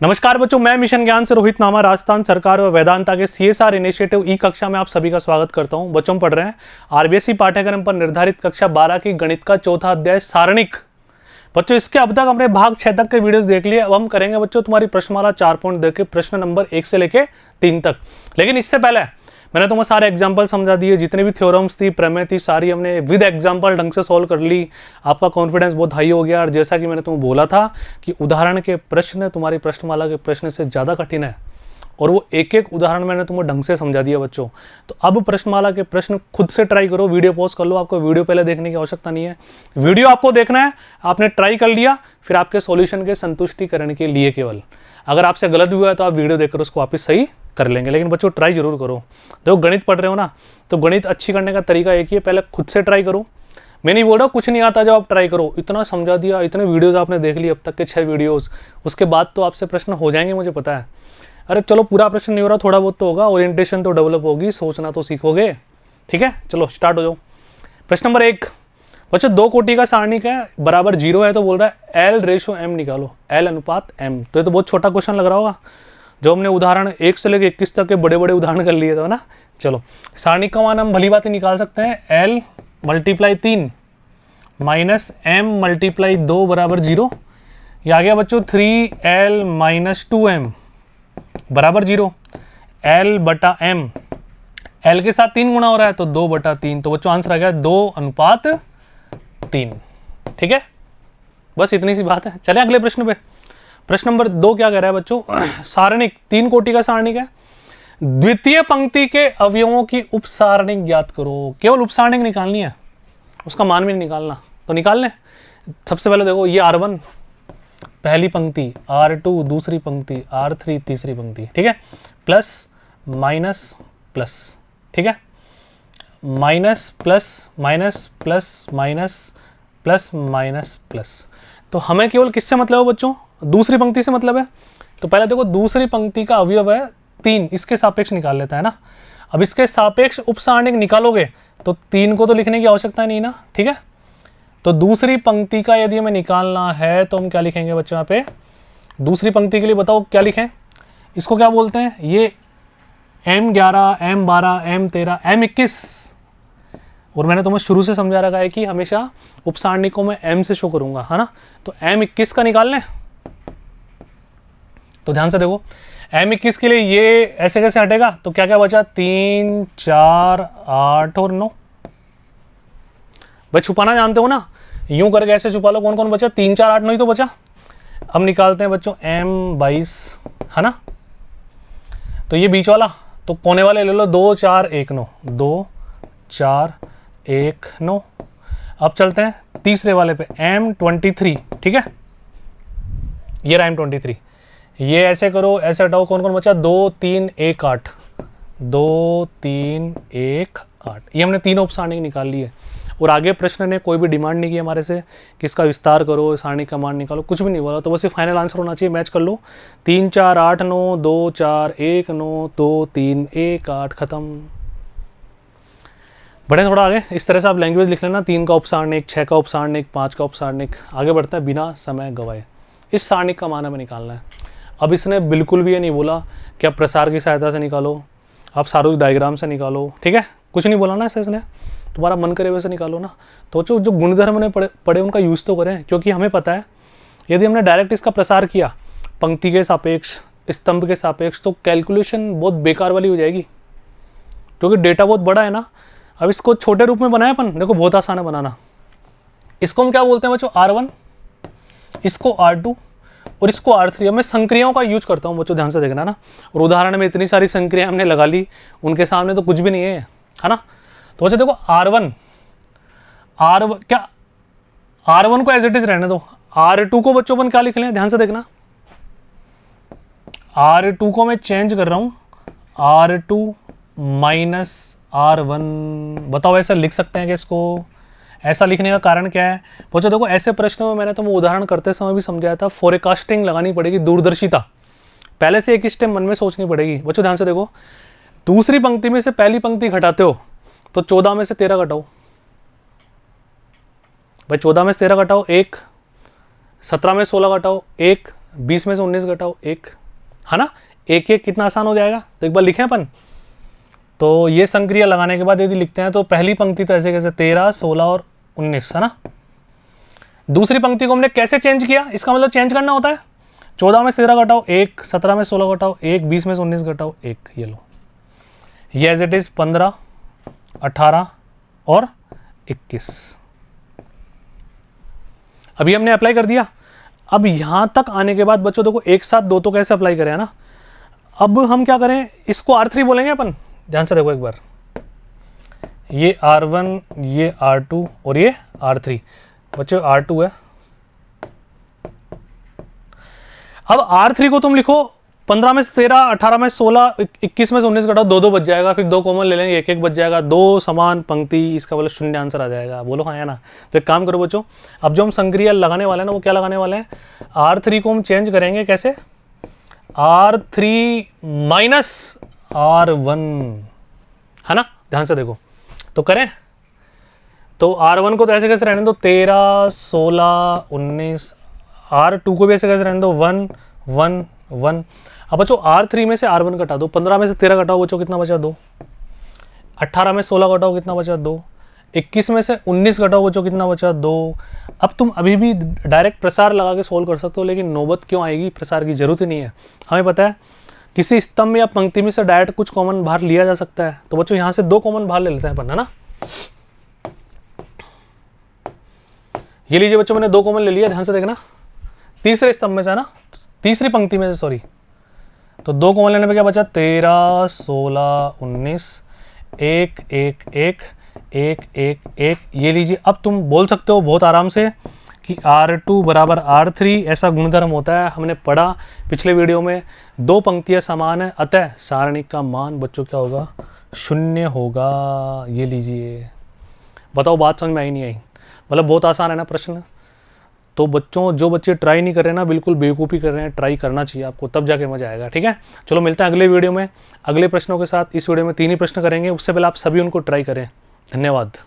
नमस्कार बच्चों, मैं मिशन ज्ञान से रोहित नामा राजस्थान सरकार व वेदांता के सीएसआर इनिशिएटिव ई कक्षा में आप सभी का स्वागत करता हूं। बच्चों पढ़ रहे हैं आरबीएसई पाठ्यक्रम पर निर्धारित कक्षा 12 की गणित का चौथा अध्याय सारणिक। बच्चों इसके अब तक हमने भाग 6 तक के वीडियोस देख लिए। अब हम करेंगे बच्चों तुम्हारी प्रश्नमाला 4 पॉइंट देके प्रश्न नंबर 1 से लेके 3 तक। लेकिन इससे पहले मैंने तुम्हें सारे एग्जाम्पल समझा दिए, जितने भी थ्योरम्स थी, प्रमेय थी, सारी हमने विद एग्जाम्पल ढंग से सॉल्व कर ली। आपका कॉन्फिडेंस बहुत हाई हो गया। और जैसा कि मैंने तुम्हें बोला था कि उदाहरण के प्रश्न तुम्हारी प्रश्नमाला के प्रश्न से ज़्यादा कठिन है, और वो एक एक उदाहरण मैंने तुम्हें ढंग से समझा दिया बच्चों। तो अब प्रश्नमाला के प्रश्न खुद से ट्राई करो, वीडियो पॉज कर लो। आपको वीडियो पहले देखने की आवश्यकता नहीं है, वीडियो आपको देखना है, आपने ट्राई कर लिया, फिर आपके सॉल्यूशन के संतुष्टिकरण के लिए केवल। अगर आपसे गलत भी हुआ है तो आप वीडियो देखकर उसको वापस सही कर लेंगे। लेकिन बच्चों ट्राई जरूर करो। देखो गणित पढ़ रहे हो ना, तो गणित अच्छी करने का तरीका एक ही है, पहले खुद से ट्राई करो। मैं नहीं बोल रहा कुछ नहीं आता जब आप ट्राई करो। इतना समझा दिया, इतने वीडियोस आपने देख लिए अब तक के 6 वीडियोस, उसके बाद तो आपसे प्रश्न हो जाएंगे, मुझे पता है। अरे चलो पूरा प्रश्न नहीं हो रहा, थोड़ा बहुत तो होगा, ओरिएंटेशन तो डेवलप होगी, सोचना तो सीखोगे। ठीक है, चलो स्टार्ट हो जाओ। प्रश्न नंबर 1 बच्चों, 2 कोटि का सारणिक है, बराबर 0 है, तो बोल रहा है L/M निकालो, L अनुपात M। तो ये तो बहुत छोटा क्वेश्चन लग रहा होगा, जो हमने उदाहरण 1 से लेकर 21 तक के बड़े बड़े उदाहरण कर लिए थे ना। चलो सारणिक का मान हम भली बात निकाल सकते हैं, L × 3 माइनस M × 2 बराबर 0। ये आ गया बच्चों 3L - 2M बराबर 0। L/M, L के साथ 3 गुना हो रहा है तो 2/3, तो बच्चों आंसर आ गया 2:3। ठीक है, बस इतनी सी बात है। चले अगले प्रश्न पे। प्रश्न नंबर 2 क्या कह रहा है बच्चों, सारणिक 3 कोटि का सारणिक है, द्वितीय पंक्ति के अवयवों की उपसारणिक ज्ञात करो। केवल उपसारणिक निकालनी है, उसका मान भी नहीं निकालना। तो निकाल लें। सबसे पहले देखो, ये R1 पहली पंक्ति, R2 दूसरी पंक्ति, R3 तीसरी पंक्ति। ठीक है, प्लस माइनस प्लस। ठीक है, minus plus minus plus minus plus minus plus. तो हमें केवल किससे मतलब है बच्चों? दूसरी पंक्ति से मतलब है। तो पहले देखो, दूसरी पंक्ति का अवयव है 3, इसके सापेक्ष निकाल लेता है ना। अब इसके सापेक्ष उपसारणिक निकालोगे तो 3 को तो लिखने की आवश्यकता नहीं ना। ठीक है, तो दूसरी पंक्ति का यदि हमें निकालना है तो हम क्या लिखेंगे बच्चों? यहाँ पे दूसरी पंक्ति के लिए बताओ क्या लिखें? इसको क्या बोलते हैं? ये M11, M12, M13, M21। और मैंने तुम्हें शुरू से समझा रखा है कि हमेशा उपसारणिक को मैं M से शो करूंगा, है ना। तो M21 का निकाल लें। तो ध्यान से देखो, M21 के लिए ये ऐसे कैसे हटेगा? तो क्या क्या बचा? 3, 4, 8 और 9। भाई छुपाना जानते हो ना, यूं करके ऐसे छुपा लो। कौन कौन बचा? 3, 4, 8, 9 ही तो बचा। अब निकालते हैं बच्चों M22, है ना। तो ये बीच वाला, तो कोने वाले ले लो, 2, 4, 1, 9, 2, 4, 1, 9। अब चलते हैं तीसरे वाले पे, M23। ठीक है, ये रहा M23। ये ऐसे करो, ऐसे हटाओ। कौन कौन बचा? 2, 3, 1, 8, 2, 3, 1, 8। ये हमने तीनों उपसारणिक निकाल लिए। और आगे प्रश्न ने कोई भी डिमांड नहीं की हमारे से कि इसका विस्तार करो, सारणिक का मान निकालो, कुछ भी नहीं बोला। तो बस ये फाइनल आंसर होना चाहिए, मैच कर लो। 3, 4, 8, 9, 2, 4, 1, 9, 2, 3, 1, 8, खत्म। बढ़े थोड़ा आगे, इस तरह से आप लैंग्वेज लिख लेना। 3 का उपसारणिक, 6 का उपसारणिक, 5 का उपसारणिक। आगे बढ़ता है बिना समय गवाए। इस सारणिक का मान हमें निकालना है। अब इसने बिल्कुल भी ये नहीं बोला कि आप प्रसार की सहायता से निकालो, आप सारोज डायग्राम से निकालो। ठीक है, कुछ नहीं बोला ना इसने, तुम्हारा मन करे वैसे निकालो ना। तो जो गुणधर्म ने पढ़े उनका यूज़ तो करें, क्योंकि हमें पता है यदि हमने डायरेक्ट इसका प्रसार किया पंक्ति के सापेक्ष, स्तंभ के सापेक्ष, तो कैलकुलेशन बहुत बेकार वाली हो जाएगी, क्योंकि डेटा बहुत बड़ा है ना। अब इसको छोटे रूप में बनाया अपन, देखो बहुत आसान है बनाना। इसको हम क्या बोलते हैं बच्चों? R1, इसको R2 और इसको R3। अब मैं संक्रियाओं का यूज करता हूँ बच्चों, ध्यान से देखना ना। और उदाहरण में इतनी सारी संक्रिया हमने लगा ली, उनके सामने तो कुछ भी नहीं है ना। तो बच्चों देखो, R1 क्या, R1 को एज इट इज रहने दो। R2 को बच्चों अपन क्या लिख लें? ध्यान से देखना, R2 को मैं चेंज कर रहा हूं, R2 - R1। बताओ ऐसा लिख सकते हैं कि इसको? ऐसा लिखने का कारण क्या है बच्चों? देखो ऐसे प्रश्नों में मैंने तुम्हें उदाहरण करते समय भी समझाया था, फोरकास्टिंग लगानी पड़ेगी, दूरदर्शिता। पहले से एक स्टेप मन में सोचनी पड़ेगी। बच्चों ध्यान से देखो, दूसरी पंक्ति में से पहली पंक्ति घटाते हो तो 14 में से 13 घटाओ। भाई 14 में से 13 घटाओ 1, 17 में 16 घटाओ 1, 20 में से 19 घटाओ 1, है ना, एक एक कितना आसान हो जाएगा। तो एक बार लिखें अपन, तो ये संक्रिया लगाने के बाद यदि लिखते हैं तो पहली पंक्ति तो ऐसे कैसे 13, 16 और 19, है ना। दूसरी पंक्ति को हमने कैसे चेंज किया, इसका मतलब चेंज करना होता है। 14 में 13 घटाओ 1, 17 में 16 घटाओ 1, 20 में से 19 घटाओ 1, ये लो, ये एज इट इज 15, 18 और 21। अभी हमने अप्लाई कर दिया। अब यहां तक आने के बाद बच्चों देखो एक साथ दो तो कैसे अप्लाई करें, है ना। अब हम क्या करें, इसको R3 बोलेंगे अपन, ध्यान से देखो एक बार, ये R1, ये R2 और ये R3, बच्चों R2 है। अब R3 को तुम लिखो 15 में से 13, 18 में 16, 21 में से 19 घटाओ, दो बच जाएगा, फिर दो कॉमन ले लेंगे, एक एक बच जाएगा, दो समान पंक्ति, इसका मतलब शून्य आंसर आ जाएगा। बोलो हाँ या ना। तो एक काम करो बच्चों, अब जो हम संक्रिया लगाने वाले हैं ना, वो क्या लगाने वाले हैं, R3 को हम चेंज करेंगे कैसे, R3 माइनस R1, है ना। ध्यान से देखो तो करें, तो R1 को तो ऐसे कैसे रहने दो 13, 16, 19, R2 को भी ऐसे कैसे रहने दो 1, 1, 1। अब बच्चों R3 में से R1 घटा दो, 15 में से 13 घटाओ बच्चों कितना बचा 2, 18 में 16 घटाओ कितना बचा 2, 21 में से 19 घटाओ बच्चों कितना बचा 2। अब तुम अभी भी डायरेक्ट प्रसार लगा के सोल्व कर सकते हो, लेकिन नौबत क्यों आएगी, प्रसार की जरूरत ही नहीं है। हमें पता है किसी स्तंभ या पंक्ति में से डायरेक्ट कुछ कॉमन बाहर लिया जा सकता है, तो बच्चों यहाँ से दो कॉमन बाहर ले लेते हैं अपन, है ना। ये लीजिए बच्चों, मैंने दो कॉमन ले लिया, ध्यान से देखना, तीसरे स्तंभ में से, है ना, तीसरी पंक्ति में से, सॉरी। तो दो कॉमन लेने पे क्या बचा 13, 16, 19, 1, 1, 1, 1, 1, 1। ये लीजिए, अब तुम बोल सकते हो बहुत आराम से कि R2 बराबर R3, ऐसा गुणधर्म होता है, हमने पढ़ा पिछले वीडियो में। दो पंक्तियां समान है, अतः सारणिक का मान बच्चों क्या होगा, 0 होगा। ये लीजिए, बताओ बात समझ में आई नहीं आई, मतलब बहुत आसान है ना प्रश्न। तो बच्चों, जो बच्चे ट्राई नहीं कर रहे हैं ना, बिल्कुल बेवकूफ़ी कर रहे हैं, ट्राई करना चाहिए आपको, तब जाके मजा आएगा। ठीक है, चलो मिलते हैं अगले वीडियो में अगले प्रश्नों के साथ। इस वीडियो में 3 ही प्रश्न करेंगे, उससे पहले आप सभी उनको ट्राई करें। धन्यवाद।